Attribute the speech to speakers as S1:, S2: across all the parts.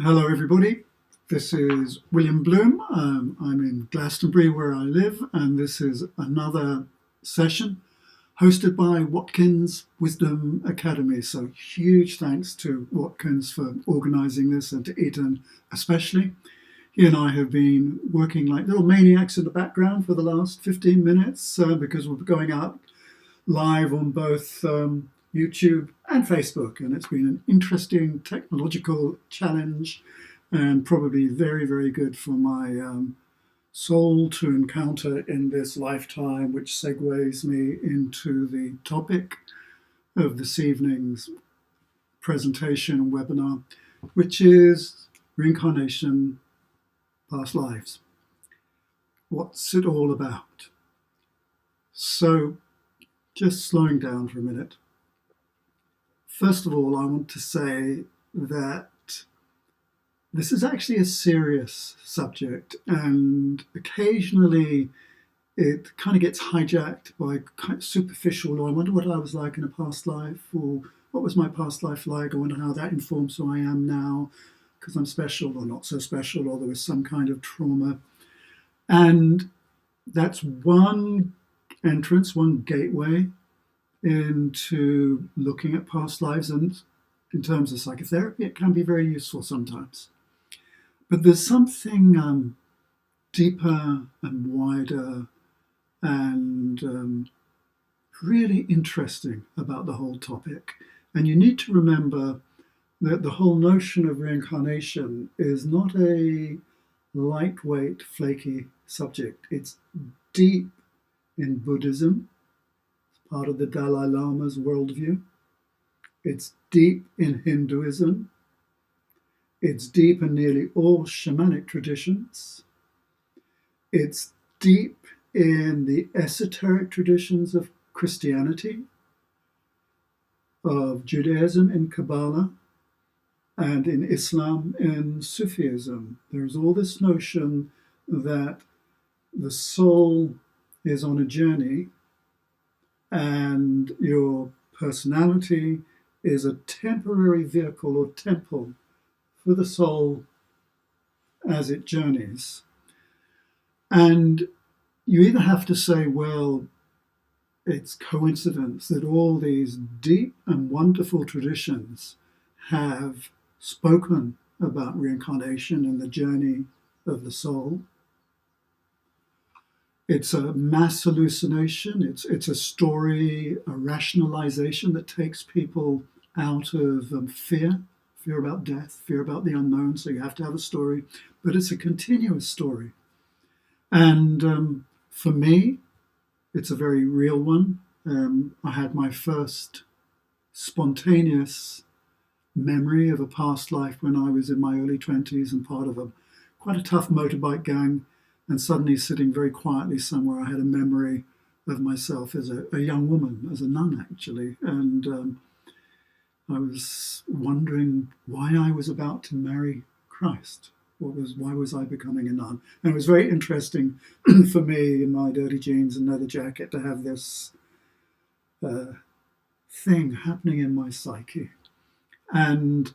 S1: Hello, everybody. This is William Bloom. I'm in Glastonbury, where I live, and this is another session hosted by Watkins Wisdom Academy. So, huge thanks to Watkins for organising this, and to Eden especially. He and I have been working like little maniacs in the background for the last 15 minutes because we're going out live on both YouTube and Facebook, and it's been an interesting technological challenge and probably very, very good for my soul to encounter in this lifetime, which segues me into the topic of this evening's presentation and webinar, which is reincarnation, past lives. What's it all about? So, just slowing down for a minute. First of all, I want to say that this is actually a serious subject, and occasionally it kind of gets hijacked by kind of superficial, I wonder what I was like in a past life, or what was my past life like, I wonder how that informs who I am now, because I'm special or not so special, or there was some kind of trauma. And that's one entrance, one gateway into looking at past lives, and in terms of psychotherapy, it can be very useful sometimes. But there's something deeper and wider and really interesting about the whole topic. And you need to remember that the whole notion of reincarnation is not a lightweight, flaky subject. It's deep in Buddhism. It's part of the Dalai Lama's worldview. It's deep in Hinduism. It's deep in nearly all shamanic traditions. It's deep in the esoteric traditions of Christianity, of Judaism in Kabbalah, and in Islam in Sufism. There's all this notion that the soul is on a journey and your personality is a temporary vehicle or temple for the soul as it journeys. And you either have to say, well, it's coincidence that all these deep and wonderful traditions have spoken about reincarnation and the journey of the soul. It's a mass hallucination. It's a story, a rationalization that takes people out of fear about death, fear about the unknown. So you have to have a story, but it's a continuous story. And for me, it's a very real one. I had my first spontaneous memory of a past life when I was in my early 20s and part of quite a tough motorbike gang, and suddenly sitting very quietly somewhere, I had a memory of myself as a young woman, as a nun actually, and I was wondering why I was about to marry Christ. Why was I becoming a nun? And it was very interesting for me in my dirty jeans and leather jacket to have this thing happening in my psyche. And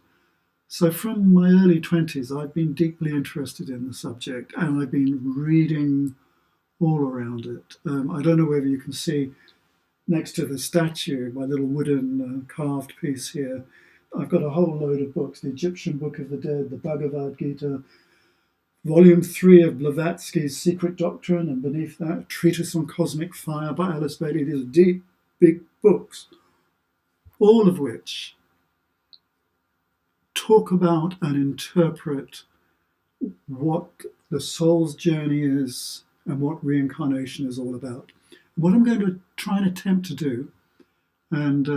S1: so from my early 20s, I've been deeply interested in the subject, and I've been reading all around it. I don't know whether you can see next to the statue, my little wooden carved piece here, I've got a whole load of books: the Egyptian Book of the Dead, the Bhagavad Gita, Volume 3 of Blavatsky's Secret Doctrine, and beneath that, a Treatise on Cosmic Fire by Alice Bailey. These are deep, big books, all of which talk about and interpret what the soul's journey is and what reincarnation is all about. What I'm going to try and attempt to do, and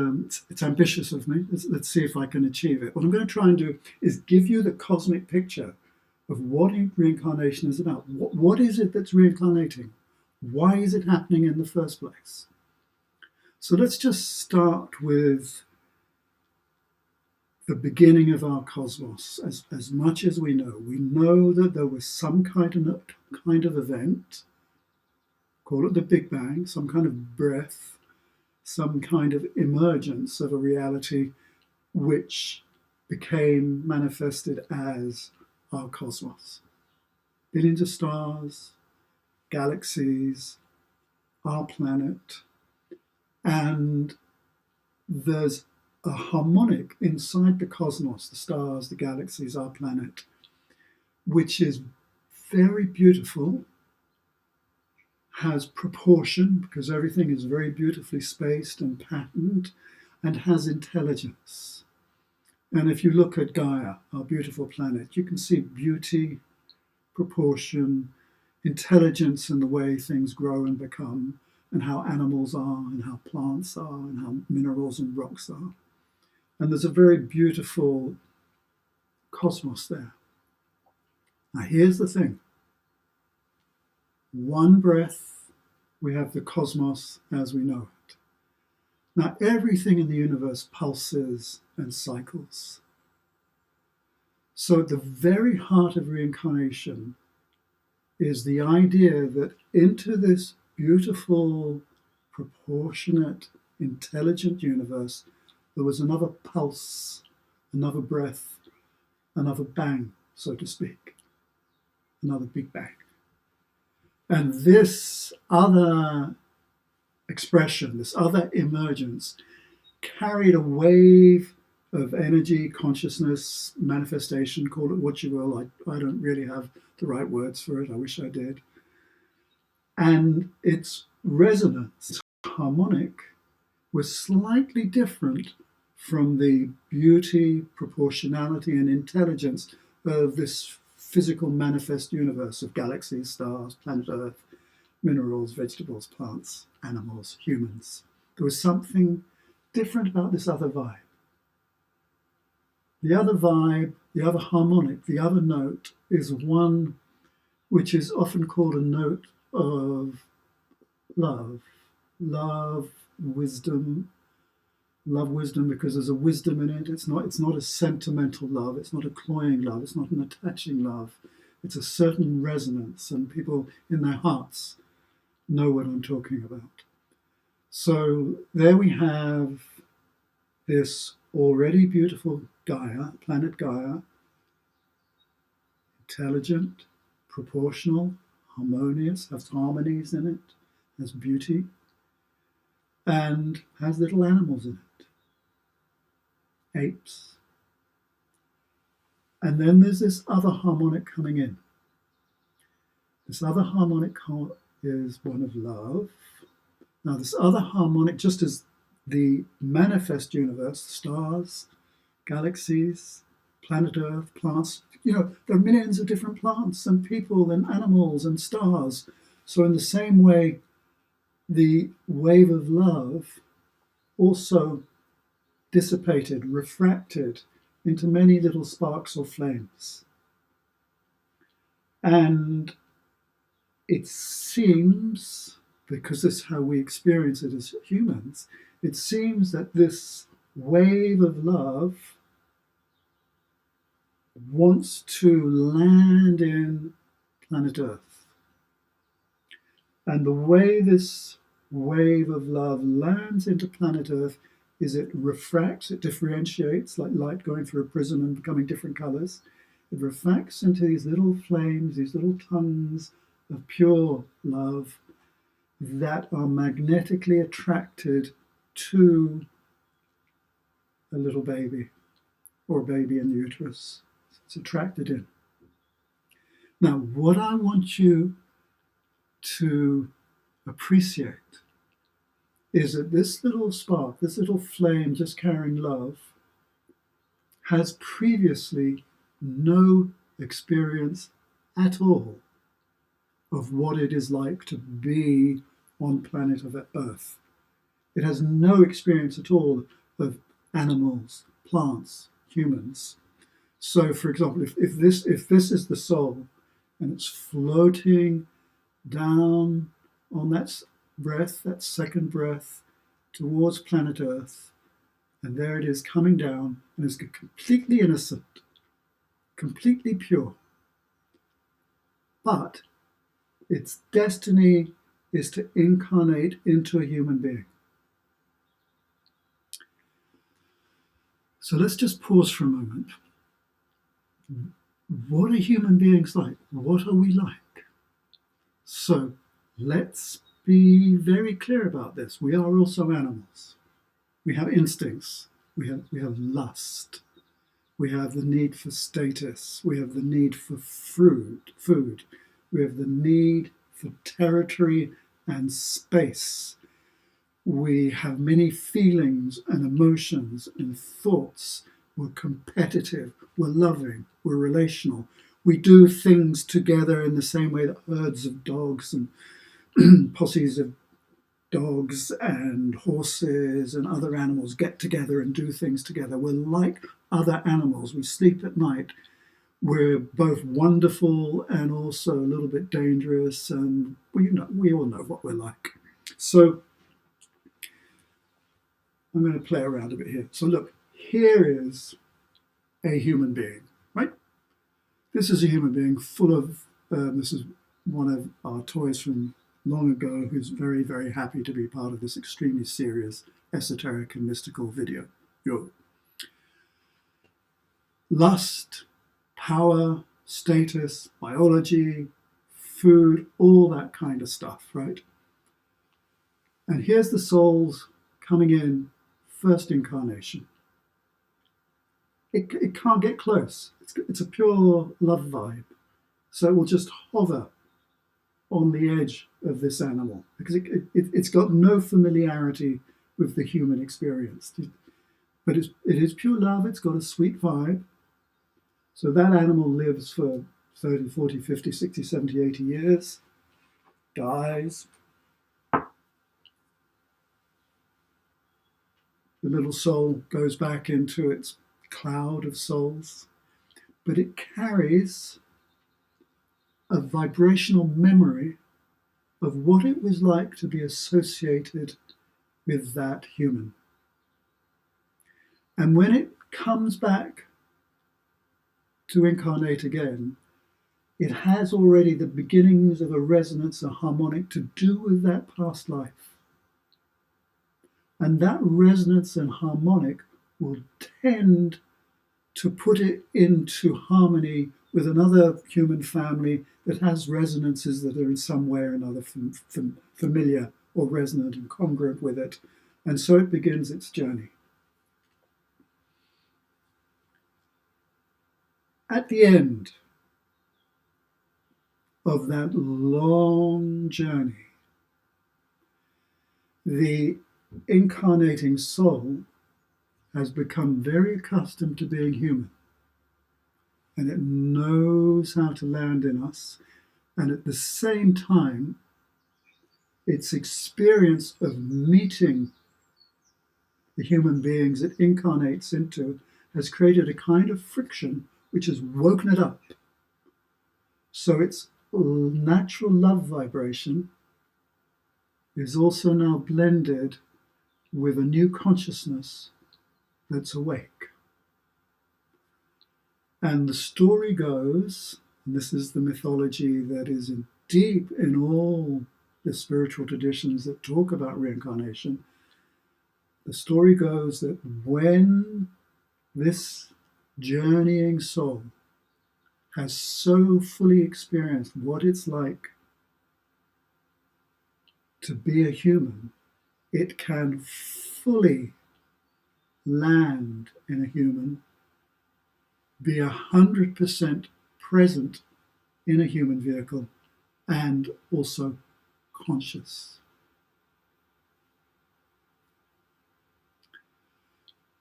S1: it's ambitious of me, let's see if I can achieve it. What I'm going to try and do is give you the cosmic picture of what reincarnation is about. What is it that's reincarnating? Why is it happening in the first place? So let's just start with the beginning of our cosmos. As much as we know that there was some kind of event, call it the Big Bang, some kind of breath, some kind of emergence of a reality which became manifested as our cosmos. Billions of stars, galaxies, our planet, and there's a harmonic inside the cosmos, the stars, the galaxies, our planet, which is very beautiful, has proportion because everything is very beautifully spaced and patterned, and has intelligence. And if you look at Gaia, our beautiful planet, you can see beauty, proportion, intelligence in the way things grow and become, and how animals are, and how plants are, and how minerals and rocks are. And there's a very beautiful cosmos there. Now, here's the thing. One breath, we have the cosmos as we know it. Now, everything in the universe pulses and cycles. So at the very heart of reincarnation is the idea that into this beautiful, proportionate, intelligent universe, there was another pulse, another breath, another bang, so to speak, another big bang. And this other expression, this other emergence, carried a wave of energy, consciousness, manifestation, call it what you will. I don't really have the right words for it. I wish I did. And its resonance, harmonic, was slightly different from the beauty, proportionality, and intelligence of this physical manifest universe of galaxies, stars, planet Earth, minerals, vegetables, plants, animals, humans. There was something different about this other vibe. The other vibe, the other harmonic, the other note is one which is often called a note of love. Love, wisdom because there's a wisdom in it. It's not a sentimental love. It's not a cloying love. It's not an attaching love. It's a certain resonance, and people in their hearts know what I'm talking about. So there we have this already beautiful Gaia, planet Gaia, intelligent, proportional, harmonious, has harmonies in it, has beauty, and has little animals in it, apes. And then there's this other harmonic coming in. This other harmonic is one of love. Now, this other harmonic, just as the manifest universe, stars, galaxies, planet Earth, plants, there are millions of different plants and people and animals and stars. So in the same way, the wave of love also dissipated, refracted into many little sparks or flames. And it seems, because this is how we experience it as humans, it seems that this wave of love wants to land in planet Earth. And the way this wave of love lands into planet Earth is it refracts, it differentiates, like light going through a prism and becoming different colors. It refracts into these little flames, these little tongues of pure love that are magnetically attracted to a little baby or a baby in the uterus. It's attracted in. Now, what I want you to appreciate is that this little spark, this little flame just carrying love, has previously no experience at all of what it is like to be on planet Earth. It has no experience at all of animals, plants, humans. So, for example, if this is the soul and it's floating down on that breath, that second breath, towards planet Earth, and there it is coming down, and it's completely innocent, completely pure. But its destiny is to incarnate into a human being. So let's just pause for a moment. What are human beings like? What are we like? So let's be very clear about this. We are also animals. We have instincts. We have lust. We have the need for status. We have the need for food. We have the need for territory and space. We have many feelings and emotions and thoughts. We're competitive. We're loving. We're relational. We do things together in the same way that herds of dogs and posses of dogs and horses and other animals get together and do things together. We're like other animals. We sleep at night. We're both wonderful and also a little bit dangerous, and we all know what we're like. So I'm going to play around a bit here. So look, here is a human being, right? This is a human being full of, this is one of our toys from long ago who's very, very happy to be part of this extremely serious, esoteric and mystical video. Lust, power, status, biology, food, all that kind of stuff, right? And here's the souls coming in, first incarnation. It can't get close. It's a pure love vibe. So it will just hover on the edge of this animal because it's got no familiarity with the human experience. But it is pure love. It's got a sweet vibe. So that animal lives for 30, 40, 50, 60, 70, 80 years, dies. The little soul goes back into its cloud of souls, but it carries a vibrational memory of what it was like to be associated with that human. And when it comes back to incarnate again, it has already the beginnings of a resonance, a harmonic to do with that past life. And that resonance and harmonic will tend to put it into harmony with another human family that has resonances that are in some way or another familiar or resonant and congruent with it. And so it begins its journey. At the end of that long journey, the incarnating soul has become very accustomed to being human, and it knows how to land in us, and at the same time its experience of meeting the human beings it incarnates into has created a kind of friction which has woken it up. So its natural love vibration is also now blended with a new consciousness that's awake. And the story goes, and this is the mythology that is deep in all the spiritual traditions that talk about reincarnation, the story goes that when this journeying soul has so fully experienced what it's like to be a human, it can fully land in a human, be 100% present in a human vehicle, and also conscious.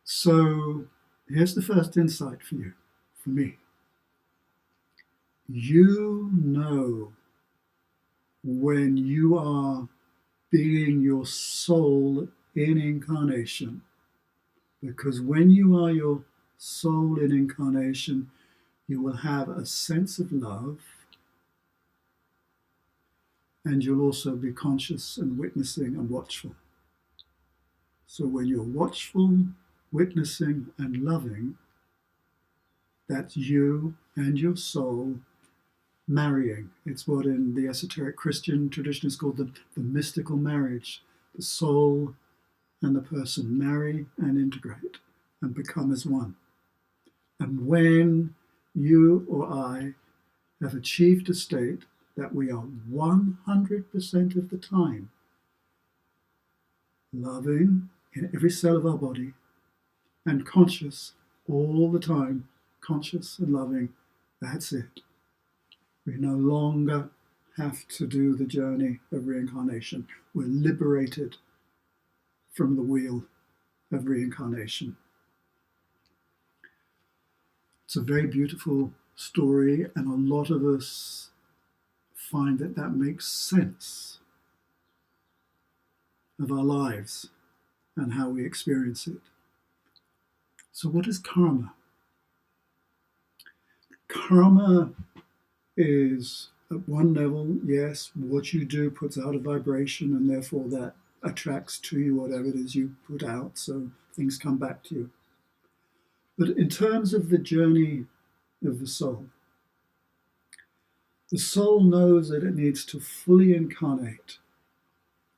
S1: So here's the first insight for you, for me. You know when you are being your soul in incarnation, because when you are your soul in incarnation, you will have a sense of love, and you'll also be conscious and witnessing and watchful. So when you're watchful, witnessing, and loving, that's you and your soul marrying. It's what in the esoteric Christian tradition is called the mystical marriage. The soul and the person marry and integrate. and become as one. And when you or I have achieved a state that we are 100% of the time loving in every cell of our body and conscious all the time, conscious and loving, that's it. We no longer have to do the journey of reincarnation. We're liberated from the wheel of reincarnation. It's a very beautiful story, and a lot of us find that that makes sense of our lives and how we experience it. So what is karma? Karma is, at one level, yes, what you do puts out a vibration, and therefore that attracts to you whatever it is you put out, so things come back to you. But in terms of the journey of the soul knows that it needs to fully incarnate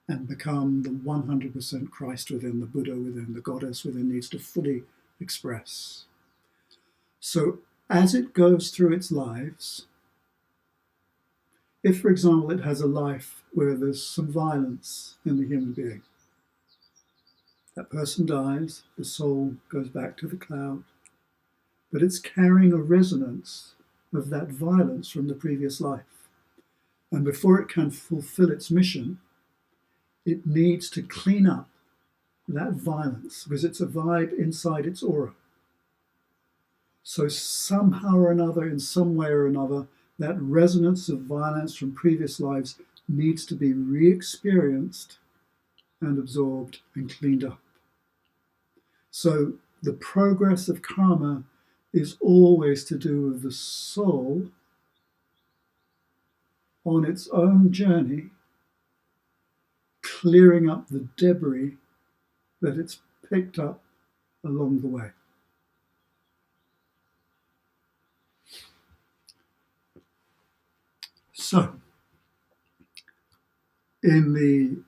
S1: and become the 100% Christ within, the Buddha within, the goddess within, needs to fully express. So as it goes through its lives, if, for example, it has a life where there's some violence in the human being, that person dies, the soul goes back to the cloud, but it's carrying a resonance of that violence from the previous life. And before it can fulfill its mission, it needs to clean up that violence, because it's a vibe inside its aura. So somehow or another, in some way or another, that resonance of violence from previous lives needs to be re-experienced and absorbed and cleaned up. So the progress of karma is always to do with the soul on its own journey, clearing up the debris that it's picked up along the way. So, in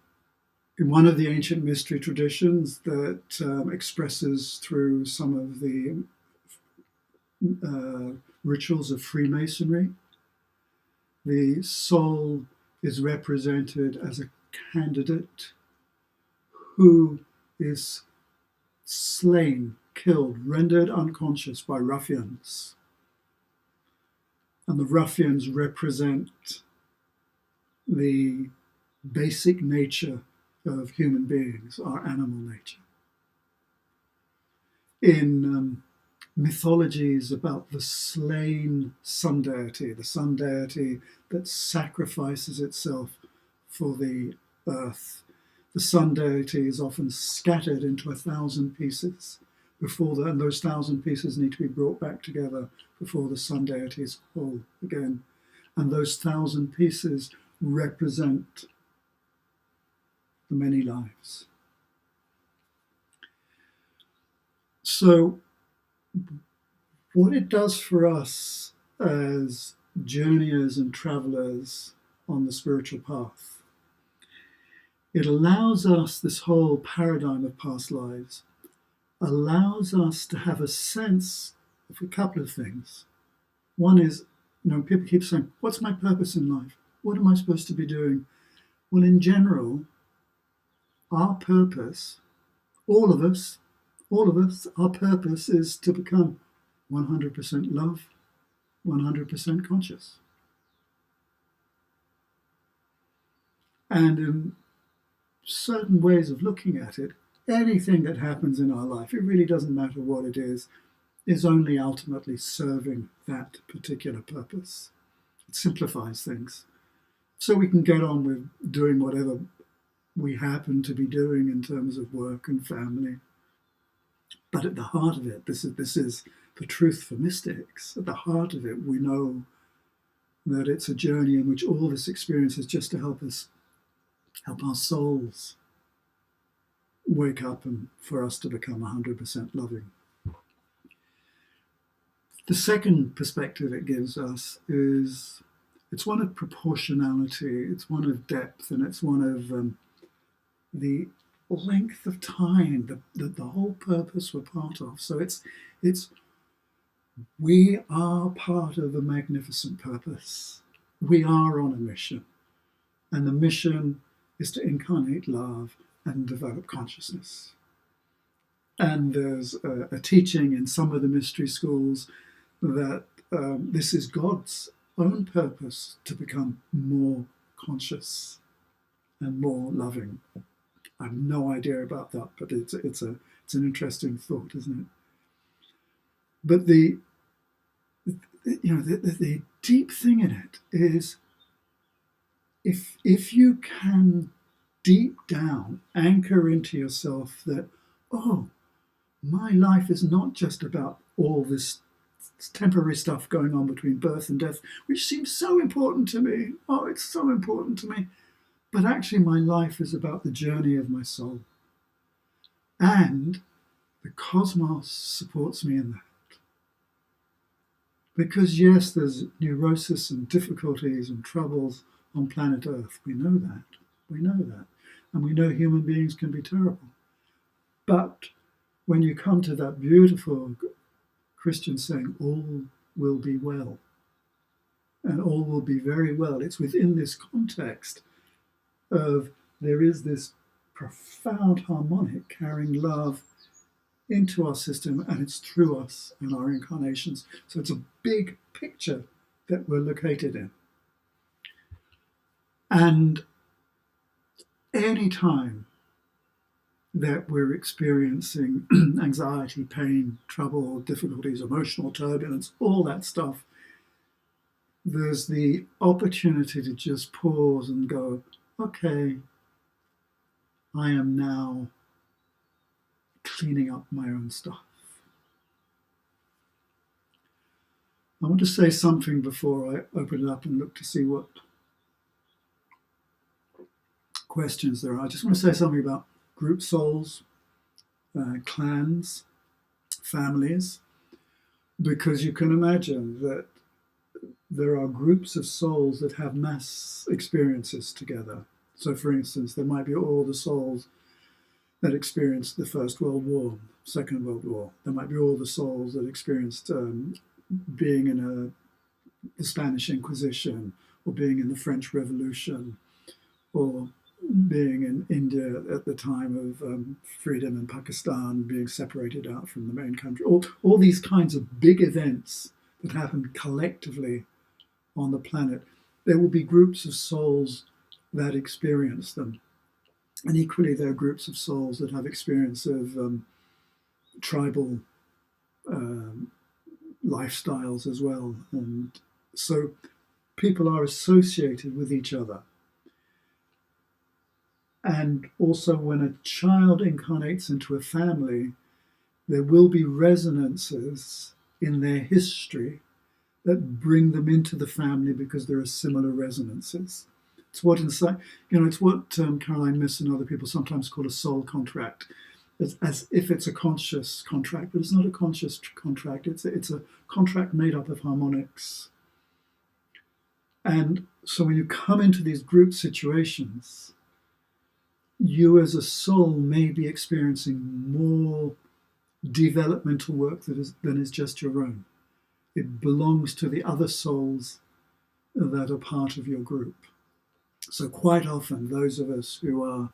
S1: one of the ancient mystery traditions that expresses through some of the rituals of Freemasonry, the soul is represented as a candidate who is slain, killed, rendered unconscious by ruffians. And the ruffians represent the basic nature of human beings, our animal nature. In mythologies about the slain sun deity, the sun deity that sacrifices itself for the earth, the sun deity is often scattered into 1,000 pieces and those 1,000 pieces need to be brought back together before the sun deity is whole again. And those 1,000 pieces represent the many lives. So what it does for us as journeyers and travelers on the spiritual path, it allows us, this whole paradigm of past lives, allows us to have a sense of a couple of things. One is, people keep saying, what's my purpose in life? What am I supposed to be doing? Well, in general, our purpose, all of us, our purpose is to become 100% love, 100% conscious. And in certain ways of looking at it, anything that happens in our life, it really doesn't matter what it is only ultimately serving that particular purpose. It simplifies things. So we can get on with doing whatever we happen to be doing in terms of work and family. But at the heart of it, this is the truth for mystics. At the heart of it, we know that it's a journey in which all this experience is just to help our souls wake up and for us to become 100% loving. The second perspective it gives us is it's one of proportionality, it's one of depth, and it's one of the length of time that the whole purpose we're part of. So it's we are part of a magnificent purpose. We are on a mission, and the mission is to incarnate love and develop consciousness. And there's a teaching in some of the mystery schools that this is God's own purpose to become more conscious and more loving. I have no idea about that, but it's an interesting thought, isn't it? But the deep thing in it is, if you can deep down anchor into yourself that, oh, my life is not just about all this temporary stuff going on between birth and death, which seems so important to me. Oh, it's so important to me. But actually, my life is about the journey of my soul. And the cosmos supports me in that. Because yes, there's neurosis and difficulties and troubles on planet Earth. We know that. We know that. And we know human beings can be terrible. But when you come to that beautiful Christian saying, all will be well, and all will be very well, it's within this context of there is this profound harmonic carrying love into our system, and it's through us and our incarnations. So it's a big picture that we're located in. And any time that we're experiencing anxiety, pain, trouble, difficulties, emotional turbulence, all that stuff, there's the opportunity to just pause and go, okay, I am now cleaning up my own stuff. I want to say something before I open it up and look to see what questions there are. I just want to say something about group souls, clans, families, because you can imagine that there are groups of souls that have mass experiences together. So, for instance, there might be all the souls that experienced the First World War, Second World War. There might be all the souls that experienced being in the Spanish Inquisition, or being in the French Revolution, or being in India at the time of freedom, in Pakistan, being separated out from the main country. All these kinds of big events that happen collectively on the planet. There will be groups of souls that experience them. And equally, there are groups of souls that have experience of tribal lifestyles as well. And so people are associated with each other. And also, when a child incarnates into a family, there will be resonances in their history that bring them into the family because there are similar resonances. It's what Caroline Myss and other people sometimes call a soul contract, as if it's a conscious contract, but it's not a conscious contract. It's a contract made up of harmonics. And so when you come into these group situations, you as a soul may be experiencing more developmental work than is just your own. It belongs to the other souls that are part of your group. So quite often, those of us who are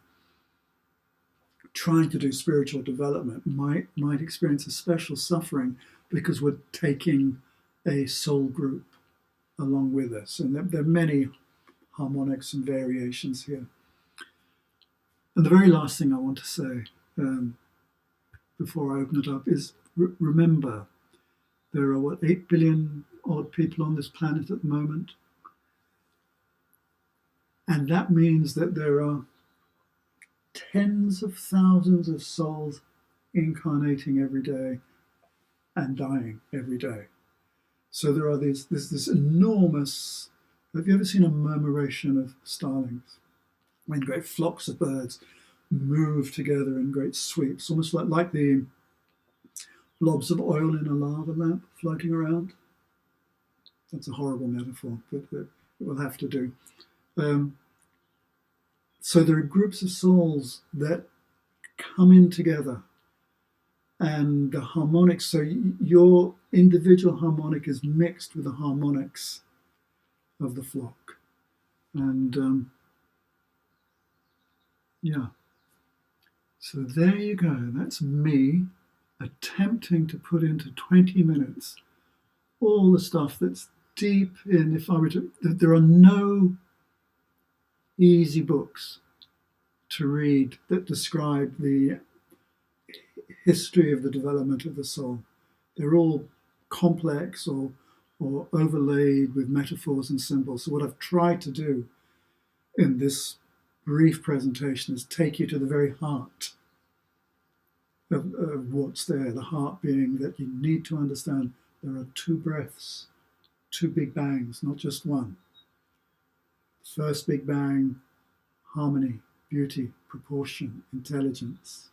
S1: trying to do spiritual development might experience a special suffering because we're taking a soul group along with us. And there are many harmonics and variations here. And the very last thing I want to say before I open it up is remember, there are 8 billion odd people on this planet at the moment. And that means that there are tens of thousands of souls incarnating every day and dying every day. So there are this enormous, have you ever seen a murmuration of starlings? When great flocks of birds move together in great sweeps, almost like the blobs of oil in a lava lamp floating around. That's a horrible metaphor, but it will have to do. So there are groups of souls that come in together, and the harmonics, so your individual harmonic is mixed with the harmonics of the flock. And yeah, so there you go. That's me attempting to put into 20 minutes all the stuff that's deep in, if I were to, there are no easy books to read that describe the history of the development of the soul. They're all complex or overlaid with metaphors and symbols. So what I've tried to do in this brief presentation is take you to the very heart of what's there, the heart being that you need to understand there are two breaths, two big bangs, not just one. First big bang, harmony, beauty, proportion, intelligence.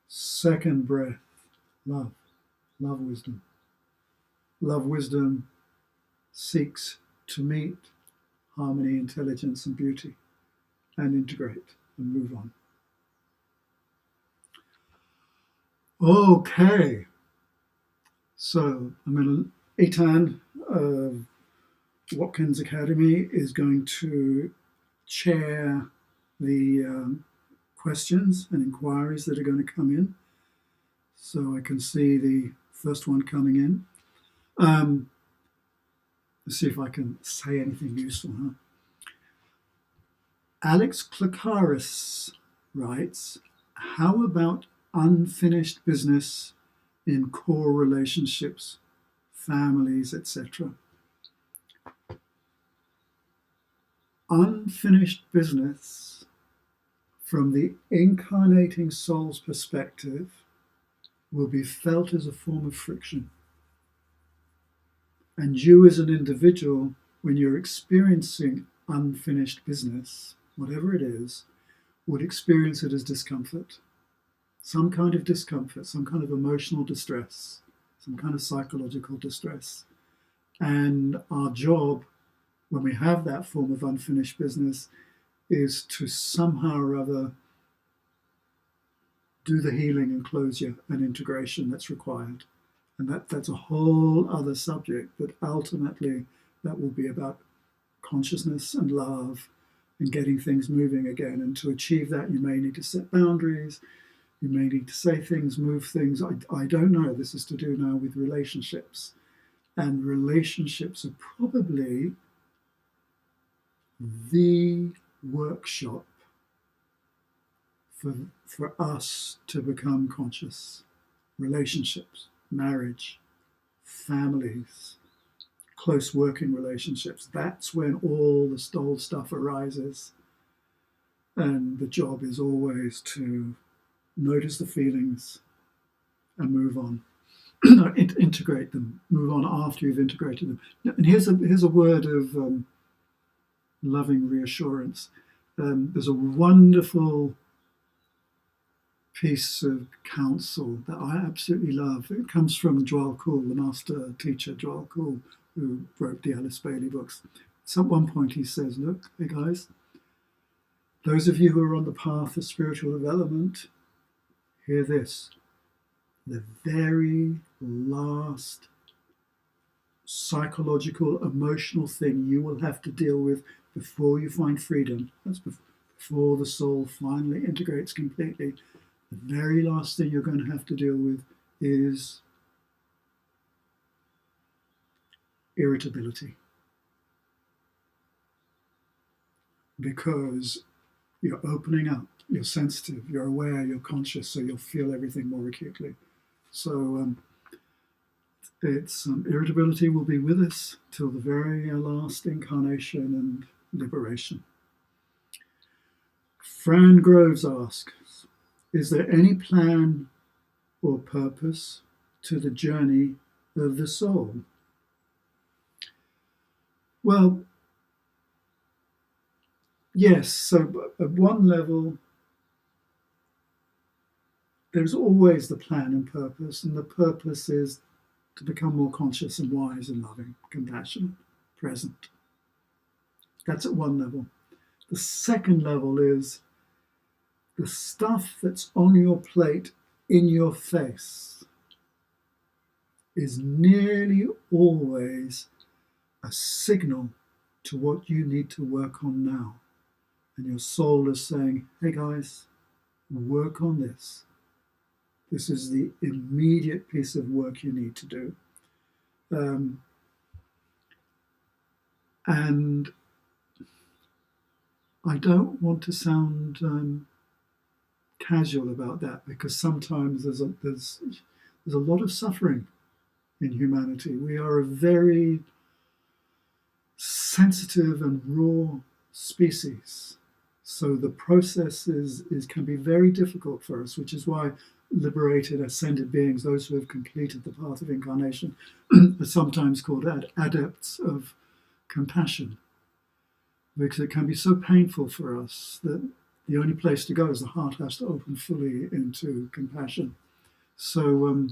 S1: Second breath, love, love wisdom. Love wisdom seeks to meet harmony, intelligence, and beauty and integrate and move on. Okay, so Eitan of Watkins Academy is going to chair the questions and inquiries that are going to come in. So I can see the first one coming in. Let's see if I can say anything useful. Alex Klakaris writes, how about unfinished business in core relationships, families, etc.? Unfinished business from the incarnating soul's perspective will be felt as a form of friction. And you as an individual, when you're experiencing unfinished business, whatever it is, would experience it as discomfort. Some kind of discomfort, some kind of emotional distress, some kind of psychological distress. And our job, when we have that form of unfinished business, is to somehow or other do the healing and closure and integration that's required. And that's a whole other subject, but ultimately that will be about consciousness and love and getting things moving again. And to achieve that, you may need to set boundaries, you may need to say things, move things. I don't know. This is to do now with relationships. And relationships are probably the workshop for us to become conscious. Relationships, marriage, families, close working relationships. That's when all the old stuff arises. And the job is always to notice the feelings and move on. Integrate them, move on after you've integrated them. And here's a word of loving reassurance. There's a wonderful piece of counsel that I absolutely love. It comes from Djwhal Khul, the master teacher Djwhal Khul, who wrote the Alice Bailey books. So at one point he says, look, hey guys, those of you who are on the path of spiritual development, hear this. The very last psychological, emotional thing you will have to deal with before you find freedom, that's before the soul finally integrates completely, the very last thing you're going to have to deal with is irritability. Because you're opening up, you're sensitive, you're aware, you're conscious, so you'll feel everything more acutely. So irritability will be with us till the very last incarnation and liberation. Fran Groves asks, is there any plan or purpose to the journey of the soul? Well, yes, so at one level, there's always the plan and purpose, and the purpose is to become more conscious and wise and loving, compassionate, present. That's at one level. The second level is the stuff that's on your plate in your face is nearly always a signal to what you need to work on now. And your soul is saying, hey guys, work on this. This is the immediate piece of work you need to do. And I don't want to sound casual about that, because sometimes there's a lot of suffering in humanity. We are a very sensitive and raw species. So the process can be very difficult for us, which is why liberated, ascended beings, those who have completed the path of incarnation, are sometimes called adepts of compassion, because it can be so painful for us that the only place to go is the heart has to open fully into compassion. So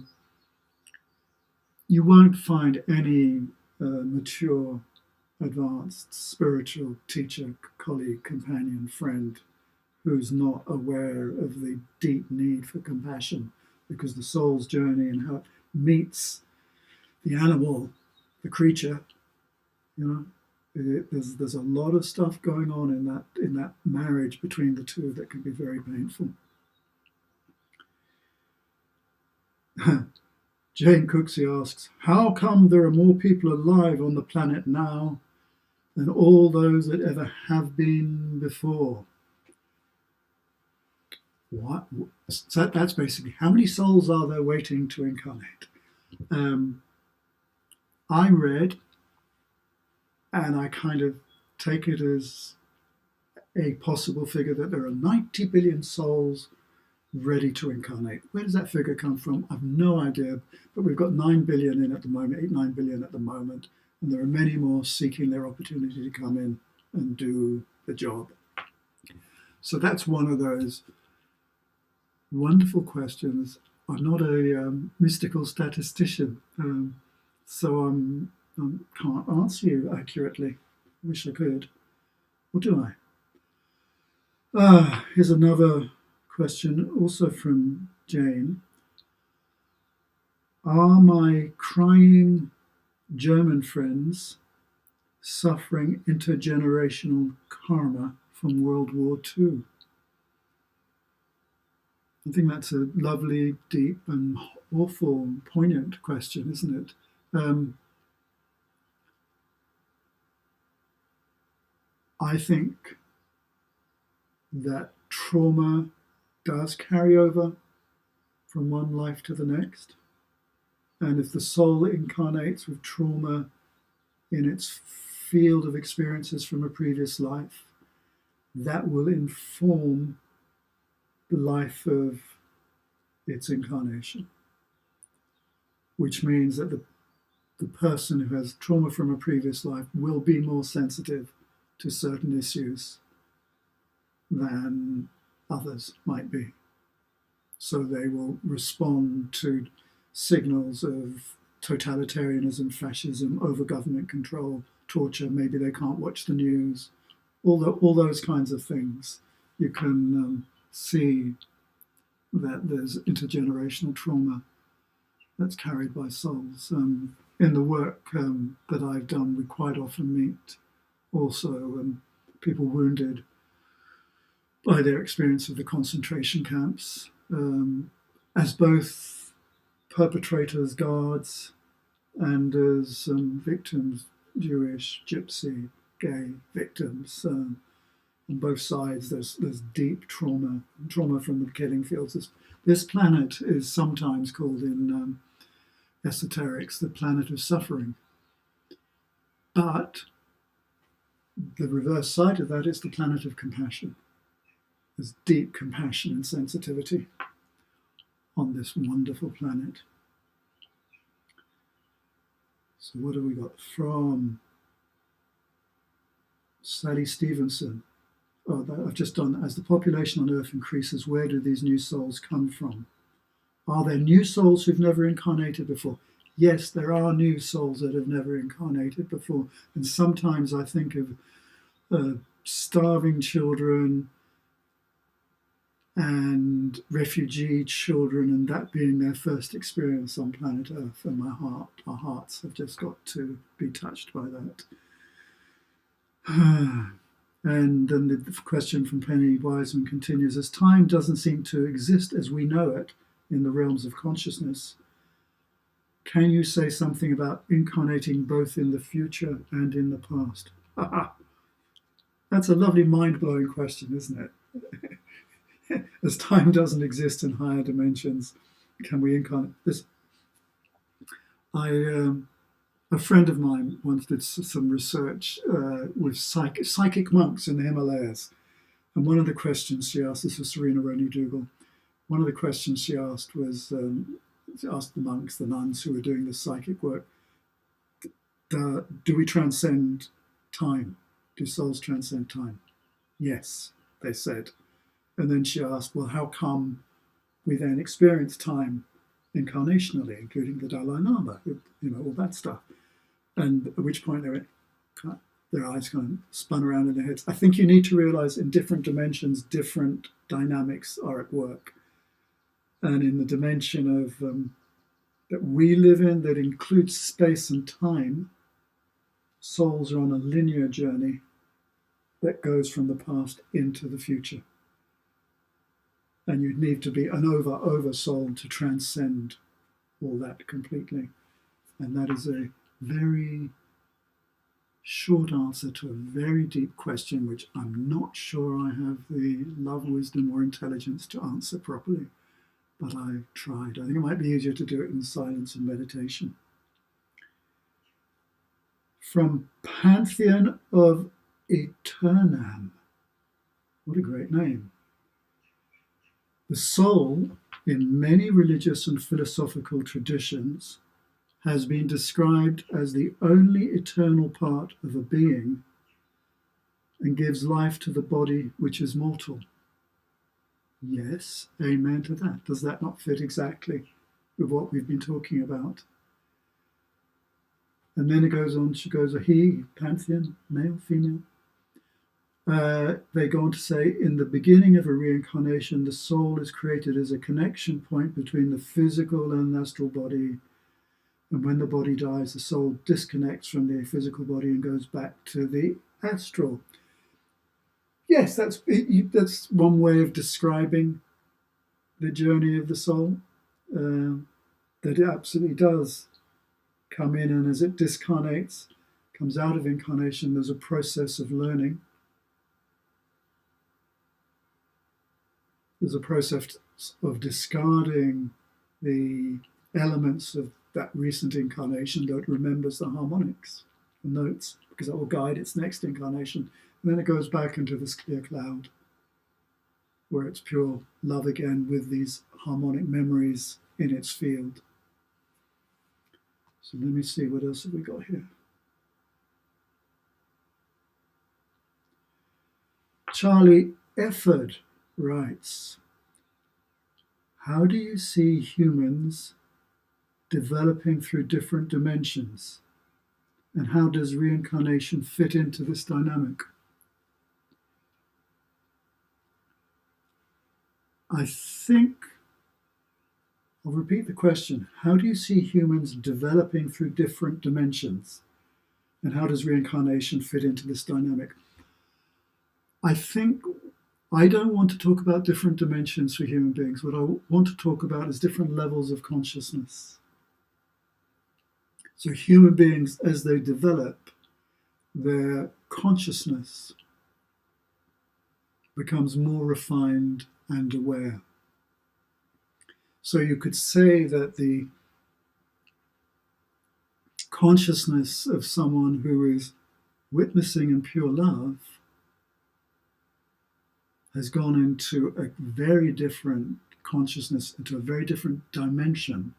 S1: you won't find any mature, advanced spiritual teacher, colleague, companion, friend who's not aware of the deep need for compassion, because the soul's journey and how it meets the animal, the creature, there's a lot of stuff going on in that marriage between the two that can be very painful. Jane Cooksey asks, how come there are more people alive on the planet now than all those that ever have been before? What? So that's basically, how many souls are there waiting to incarnate? I read, and I kind of take it as a possible figure, that there are 90 billion souls ready to incarnate. Where does that figure come from? I've no idea, but we've got 9 billion in at the moment, 9 billion at the moment, and there are many more seeking their opportunity to come in and do the job. So that's one of those wonderful questions. I'm not a mystical statistician, so I can't answer you accurately. I wish I could. Or do I? Here's another question, also from Jane. Are my crying German friends suffering intergenerational karma from World War II? I think that's a lovely, deep, and awful, poignant question, isn't it? I think that trauma does carry over from one life to the next. And if the soul incarnates with trauma in its field of experiences from a previous life, that will inform the life of its incarnation. Which means that the person who has trauma from a previous life will be more sensitive to certain issues than others might be. So they will respond to signals of totalitarianism, fascism, over-government control, torture. Maybe they can't watch the news. All those kinds of things. You can see that there's intergenerational trauma that's carried by souls. In the work that I've done, we quite often meet also people wounded by their experience of the concentration camps, as both perpetrators, guards, and as victims, Jewish, Gypsy, gay victims. On both sides, there's deep trauma from the killing fields. This planet is sometimes called in esoterics the planet of suffering. But the reverse side of that is the planet of compassion. There's deep compassion and sensitivity on this wonderful planet. So what have we got from Sally Stevenson? Oh, I've just done, as the population on Earth increases, where do these new souls come from? Are there new souls who've never incarnated before? Yes, there are new souls that have never incarnated before. And sometimes I think of starving children and refugee children, and that being their first experience on planet Earth. And our hearts have just got to be touched by that. And then the question from Penny Wiseman continues, as time doesn't seem to exist as we know it in the realms of consciousness, can you say something about incarnating both in the future and in the past? That's a lovely mind-blowing question, isn't it? As time doesn't exist in higher dimensions, can we incarnate this? A friend of mine once did some research with psychic monks in the Himalayas, and one of the questions she asked, this was Serena Roney Dougal, one of the questions she asked was, she asked the monks, the nuns who were doing this psychic work, do we transcend time? Do souls transcend time? Yes, they said. And then she asked, well, how come we then experience time incarnationally, including the Dalai Lama, all that stuff? And at which point their eyes kind of spun around in their heads. I think you need to realize in different dimensions, different dynamics are at work. And in the dimension of that we live in, that includes space and time, souls are on a linear journey that goes from the past into the future. And you'd need to be an over soul to transcend all that completely. And that is a very short answer to a very deep question, which I'm not sure I have the love, wisdom, or intelligence to answer properly. But I tried. I think it might be easier to do it in silence and meditation. From Pantheon of Eternam. What a great name. The soul, in many religious and philosophical traditions, has been described as the only eternal part of a being and gives life to the body which is mortal. Yes, amen to that. Does that not fit exactly with what we've been talking about? And then it goes on, she goes, a he, pantheon, male, female. They go on to say, in the beginning of a reincarnation, the soul is created as a connection point between the physical and astral body. And when the body dies, the soul disconnects from the physical body and goes back to the astral. Yes, that's one way of describing the journey of the soul, that it absolutely does come in, and as it discarnates, comes out of incarnation, there's a process of learning. There's a process of discarding the elements of that recent incarnation that remembers the harmonics, the notes, because that will guide its next incarnation. And then it goes back into this clear cloud where it's pure love again with these harmonic memories in its field. So let me see, what else have we got here? Charlie Efford writes, how do you see humans developing through different dimensions? And how does reincarnation fit into this dynamic? I think, I'll repeat the question. How do you see humans developing through different dimensions? And how does reincarnation fit into this dynamic? I think I don't want to talk about different dimensions for human beings. What I want to talk about is different levels of consciousness. So human beings, as they develop, their consciousness becomes more refined and aware. So you could say that the consciousness of someone who is witnessing in pure love has gone into a very different consciousness, into a very different dimension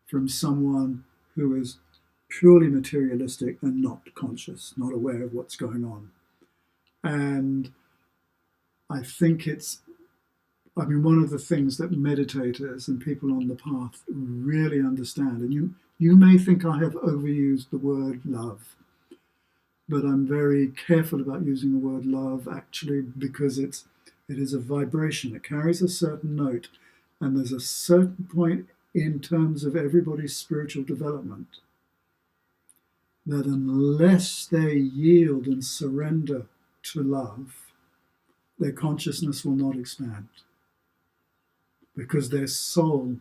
S1: from someone who is purely materialistic and not conscious, not aware of what's going on. And I think one of the things that meditators and people on the path really understand, and you may think I have overused the word love, but I'm very careful about using the word love actually because it is a vibration. It carries a certain note, and there's a certain point in terms of everybody's spiritual development that unless they yield and surrender to love, their consciousness will not expand, because their soul,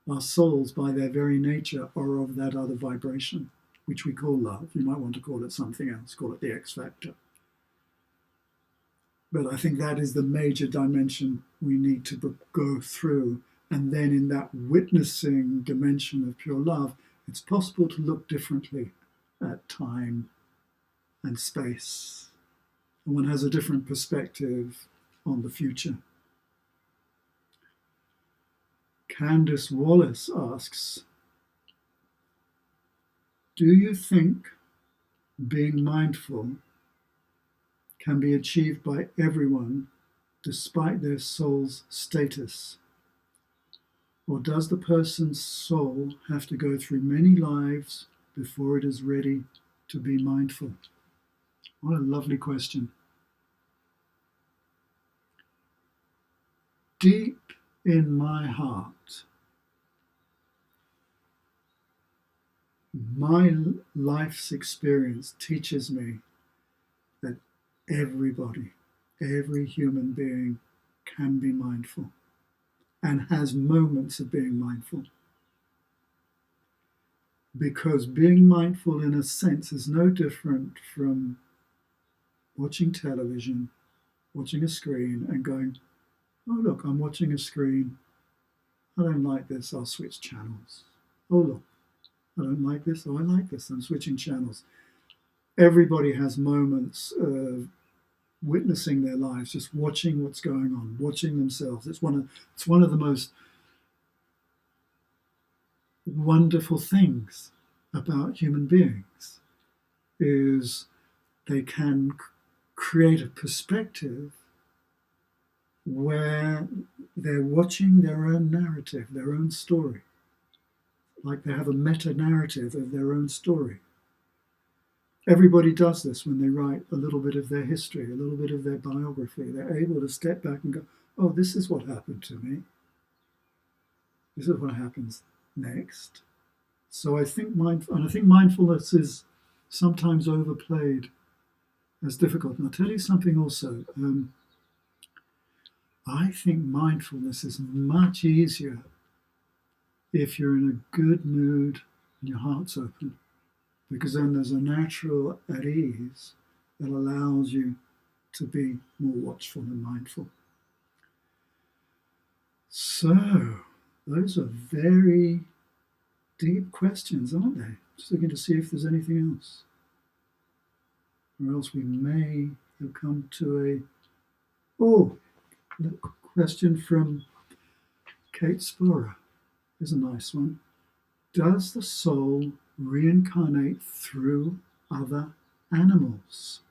S1: our souls by their very nature, are of that other vibration, which we call love. You might want to call it something else, call it the X factor. But I think that is the major dimension we need to go through. And then in that witnessing dimension of pure love, it's possible to look differently at time and space. And one has a different perspective on the future. Candice Wallace asks, do you think being mindful can be achieved by everyone despite their soul's status? Or does the person's soul have to go through many lives before it is ready to be mindful? What a lovely question. Deep in my heart, my life's experience teaches me that everybody, every human being can be mindful and has moments of being mindful. Because being mindful in a sense is no different from watching television, watching a screen and going, oh look, I'm watching a screen. I don't like this, I'll switch channels. Oh look, I don't like this, oh I like this, I'm switching channels. Everybody has moments of witnessing their lives, just watching what's going on, watching themselves. It's one of the most wonderful things about human beings is they can create a perspective where they're watching their own narrative, their own story, like they have a meta-narrative of their own story. Everybody does this when they write a little bit of their history, a little bit of their biography. They're able to step back and go, oh, this is what happened to me. This is what happens next. So I think mindfulness is sometimes overplayed as difficult. And I'll tell you something also. I think mindfulness is much easier if you're in a good mood and your heart's open, because then there's a natural at ease that allows you to be more watchful and mindful. So, those are very deep questions, aren't they? Just looking to see if there's anything else. Or else we may have come to a question from Kate Sporer. Here's a nice one. Does the soul reincarnate through other animals?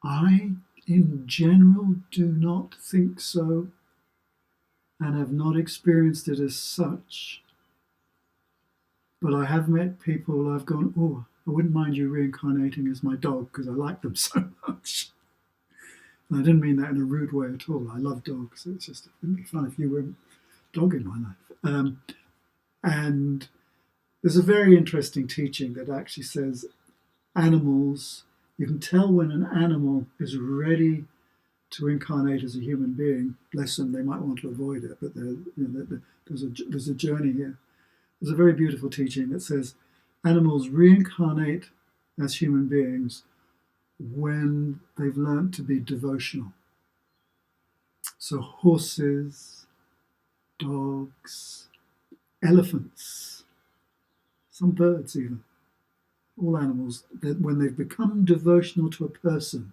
S1: I, in general, do not think so and have not experienced it as such. But I have met people I've gone, oh, I wouldn't mind you reincarnating as my dog because I like them so much. And I didn't mean that in a rude way at all. I love dogs. It's just, it would be fun if you were a dog in my life. And there's a very interesting teaching that actually says animals, you can tell when an animal is ready to incarnate as a human being. Bless them, they might want to avoid it, but there's a journey here. There's a very beautiful teaching that says animals reincarnate as human beings when they've learnt to be devotional. So horses, dogs, elephants, some birds even, all animals, that when they've become devotional to a person,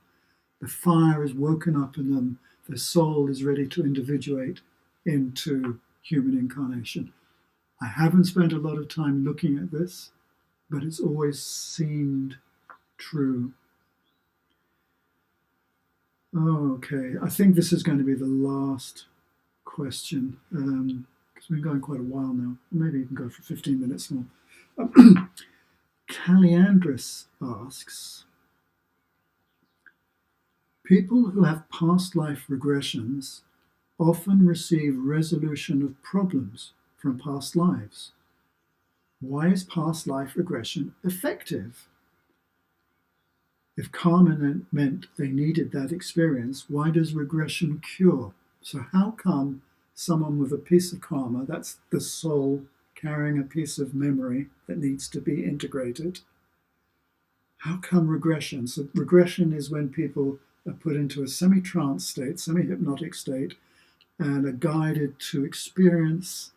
S1: the fire is woken up in them, their soul is ready to individuate into human incarnation. I haven't spent a lot of time looking at this, but it's always seemed true. Okay, I think this is going to be the last question because It's been going quite a while now. Maybe you can go for 15 minutes more. Caliandris asks, people who have past life regressions often receive resolution of problems from past lives. Why is past life regression effective? If karma meant they needed that experience, why does regression cure? So how come someone with a piece of karma, that's the soul carrying a piece of memory that needs to be integrated, how come regression? So regression is when people are put into a semi-trance state, semi-hypnotic state, and are guided to experience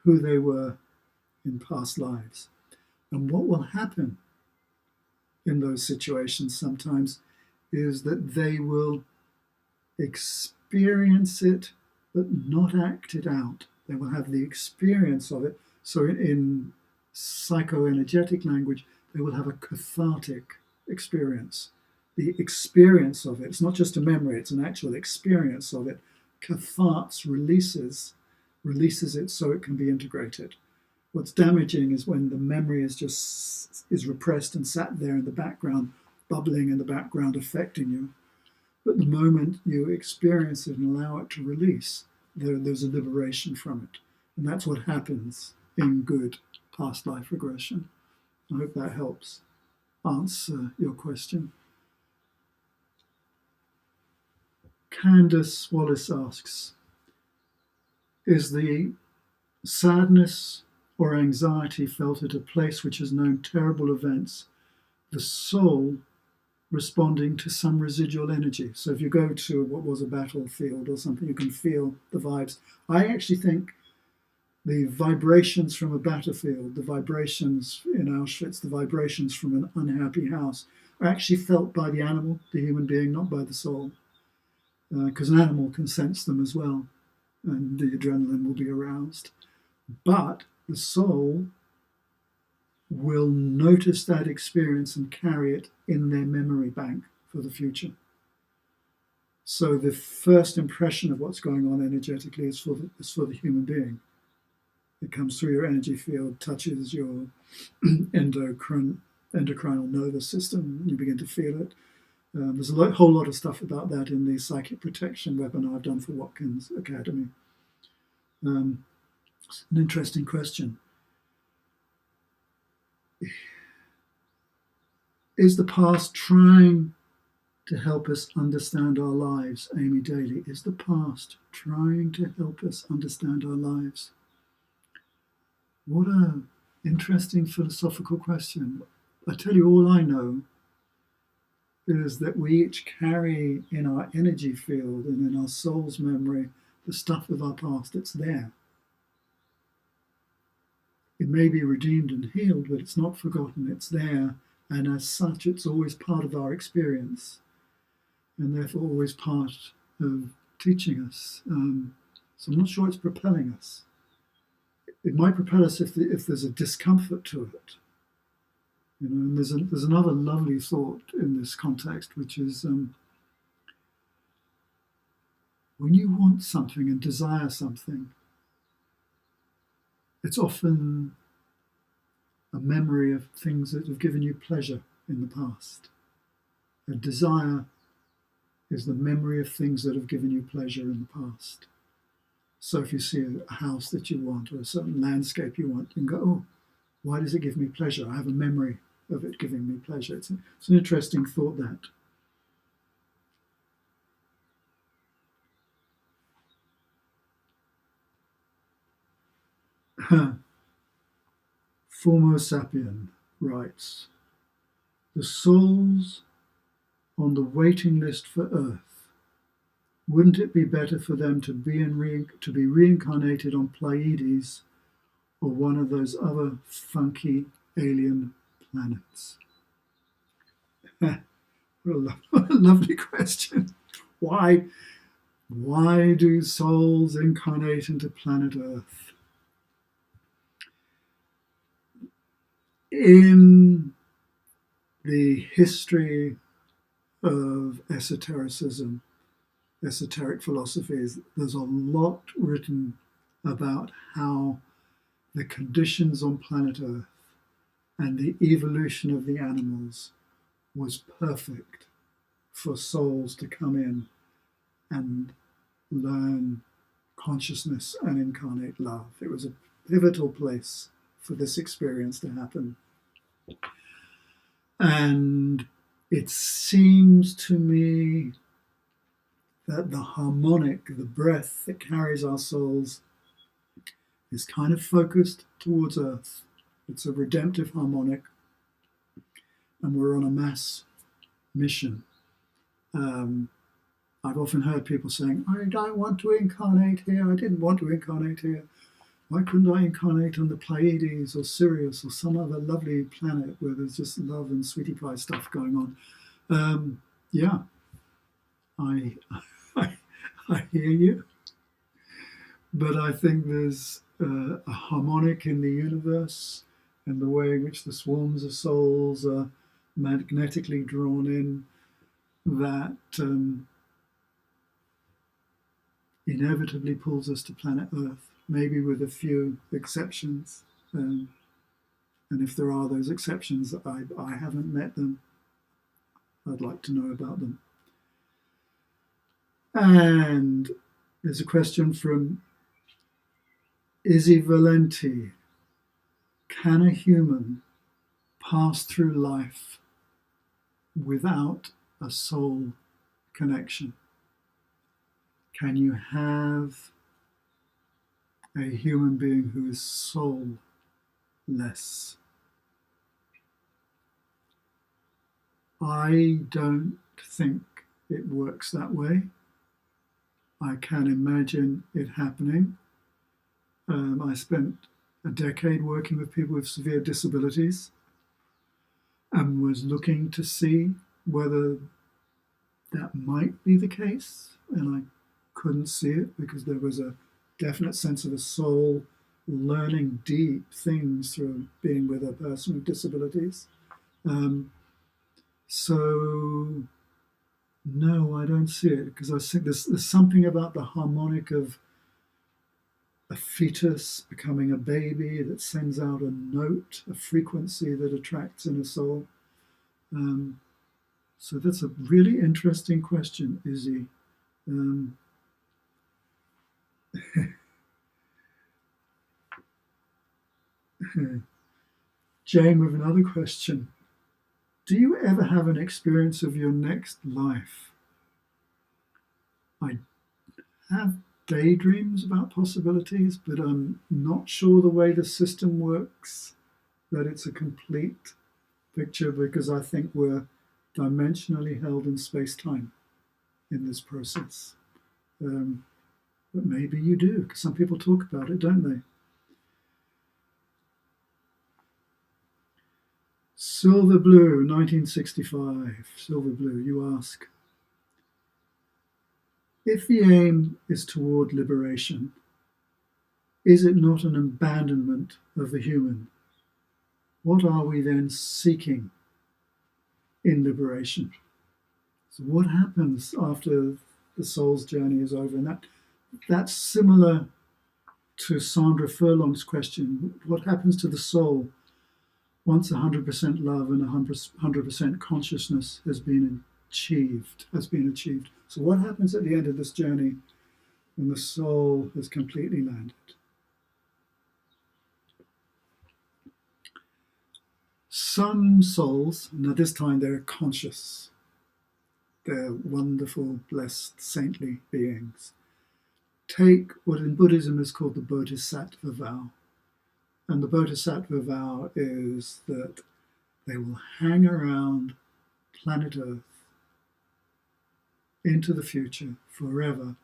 S1: who they were in past lives. And what will happen in those situations sometimes is that they will experience it but not act it out. They will have the experience of it. So in psychoenergetic language, they will have a cathartic experience. The experience of it, it's not just a memory, it's an actual experience of it. Cathartes releases it so it can be integrated. What's damaging is when the memory is repressed and sat there in the background, bubbling in the background, affecting you. But the moment you experience it and allow it to release, there's a liberation from it. And that's what happens in good past life regression. I hope that helps answer your question. Candace Wallace asks, is the sadness or anxiety felt at a place which has known terrible events the soul responding to some residual energy? So if you go to what was a battlefield or something, you can feel the vibes. I actually think the vibrations from a battlefield, the vibrations in Auschwitz, the vibrations from an unhappy house are actually felt by the animal, the human being, not by the soul. Because an animal can sense them as well, and the adrenaline will be aroused. But the soul will notice that experience and carry it in their memory bank for the future. So the first impression of what's going on energetically is for the human being. It comes through your energy field, touches your endocrinal nervous system, and you begin to feel it. There's a whole lot of stuff about that in the psychic protection webinar I've done for Watkins Academy. It's an interesting question. Is the past trying to help us understand our lives, Amy Daly? Is the past trying to help us understand our lives? What an interesting philosophical question. I tell you, all I know is that we each carry in our energy field and in our soul's memory the stuff of our past. It's there. It may be redeemed and healed, but it's not forgotten. It's there, and as such, it's always part of our experience, and therefore always part of teaching us. So I'm not sure it's propelling us. It might propel us if there's a discomfort to it. You know, and there's another lovely thought in this context, which is when you want something and desire something, it's often a memory of things that have given you pleasure in the past. A desire is the memory of things that have given you pleasure in the past. So if you see a house that you want or a certain landscape you want, you can go, oh, why does it give me pleasure? I have a memory of it giving me pleasure. It's an interesting thought, that. Formo Sapien writes, the souls on the waiting list for Earth, wouldn't it be better for them to be reincarnated on Pleiades or one of those other funky alien planets? What a lovely question. Why do souls incarnate into planet Earth? In the history of esotericism, esoteric philosophies, there's a lot written about how the conditions on planet Earth and the evolution of the animals was perfect for souls to come in and learn consciousness and incarnate love. It was a pivotal place for this experience to happen. And it seems to me that the harmonic, the breath that carries our souls, is kind of focused towards Earth. It's a redemptive harmonic, and we're on a mass mission. I've often heard people saying, I don't want to incarnate here. I didn't want to incarnate here. Why couldn't I incarnate on the Pleiades or Sirius or some other lovely planet where there's just love and sweetie pie stuff going on? Yeah, I hear you. But I think there's a harmonic in the universe and the way in which the swarms of souls are magnetically drawn in that inevitably pulls us to planet Earth, maybe with a few exceptions. And if there are those exceptions, I haven't met them. I'd like to know about them. And there's a question from Izzy Valenti. Can a human pass through life without a soul connection? Can you have a human being who is soulless? I don't think it works that way. I can imagine it happening. I spent a decade working with people with severe disabilities and was looking to see whether that might be the case, and I couldn't see it because there was a definite sense of a soul learning deep things through being with a person with disabilities. So no, I don't see it, because I think there's something about the harmonic of a fetus becoming a baby that sends out a note, a frequency that attracts in a soul. So that's a really interesting question, Izzy. Jane with another question. Do you ever have an experience of your next life? I have daydreams about possibilities, but I'm not sure the way the system works, that it's a complete picture, because I think we're dimensionally held in space-time in this process. But maybe you do, because some people talk about it, don't they? Silver Blue, 1965. Silver Blue, you ask, if the aim is toward liberation, is it not an abandonment of the human? What are we then seeking in liberation? So what happens after the soul's journey is over? And that's similar to Sandra Furlong's question. What happens to the soul once 100% love and 100% consciousness has been achieved? So what happens at the end of this journey when the soul has completely landed? Some souls, now this time they're conscious, they're wonderful, blessed, saintly beings, take what in Buddhism is called the Bodhisattva vow. And the Bodhisattva vow is that they will hang around planet Earth into the future forever,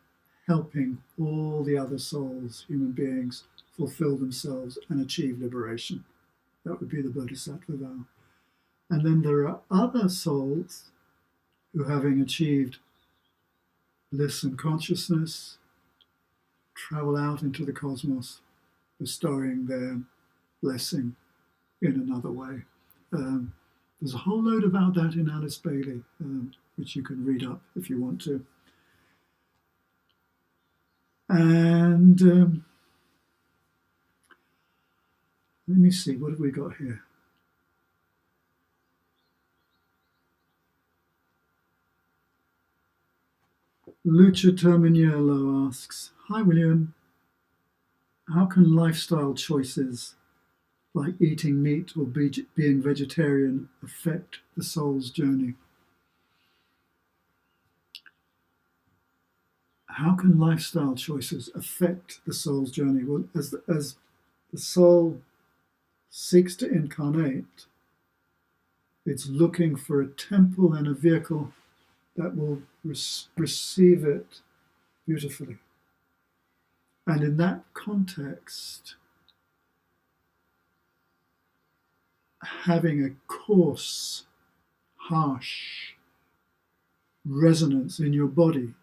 S1: helping all the other souls, human beings, fulfill themselves and achieve liberation. That would be the Bodhisattva vow. And then there are other souls who, having achieved bliss and consciousness, travel out into the cosmos, bestowing their blessing in another way. There's a whole load about that in Alice Bailey, which you can read up if you want to. And Let me see, what have we got here? Lucha Terminiello asks, hi William, how can lifestyle choices like eating meat or being vegetarian affect the soul's journey? How can lifestyle choices affect the soul's journey? Well, as the soul seeks to incarnate, it's looking for a temple and a vehicle that will receive it beautifully. And in that context, having a coarse, harsh resonance in your body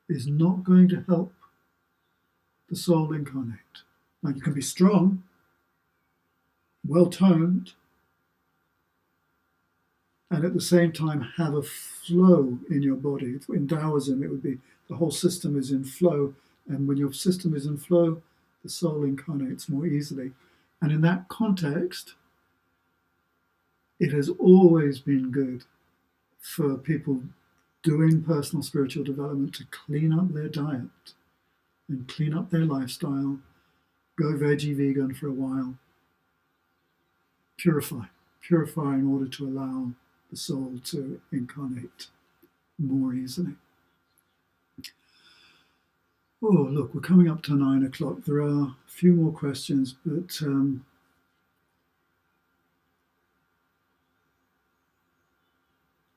S1: is not going to help the soul incarnate. Now, you can be strong, well-toned, and at the same time have a flow in your body. In Taoism, it would be the whole system is in flow, and when your system is in flow, the soul incarnates more easily. And in that context, it has always been good for people doing personal spiritual development to clean up their diet and clean up their lifestyle, go veggie vegan for a while, purify in order to allow the soul to incarnate more easily. Oh, look, we're coming up to 9 o'clock. There are a few more questions, but let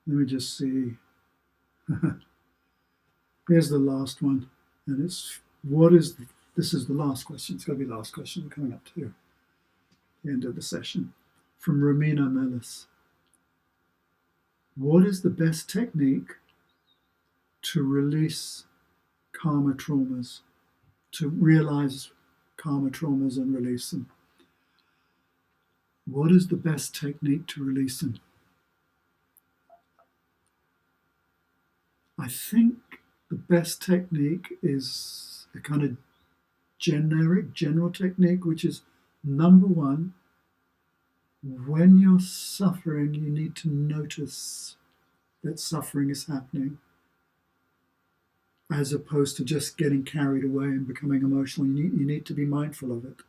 S1: me just see. Here's the last one, and it's this is the last question. It's going to be the last question. We're coming up to the end of the session. From Romina Mellis. What is the best technique to release karma traumas, to realize karma traumas and release them? What is the best technique to release them? I think the best technique is a kind of general technique, which is number one, when you're suffering, you need to notice that suffering is happening, as opposed to just getting carried away and becoming emotional. You need to be mindful of it.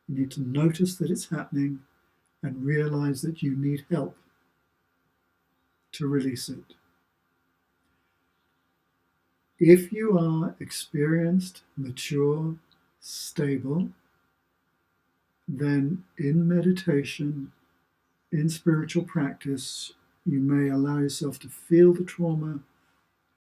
S1: You need to notice that it's happening and realize that you need help to release it. If you are experienced, mature, stable, then in meditation, in spiritual practice, you may allow yourself to feel the trauma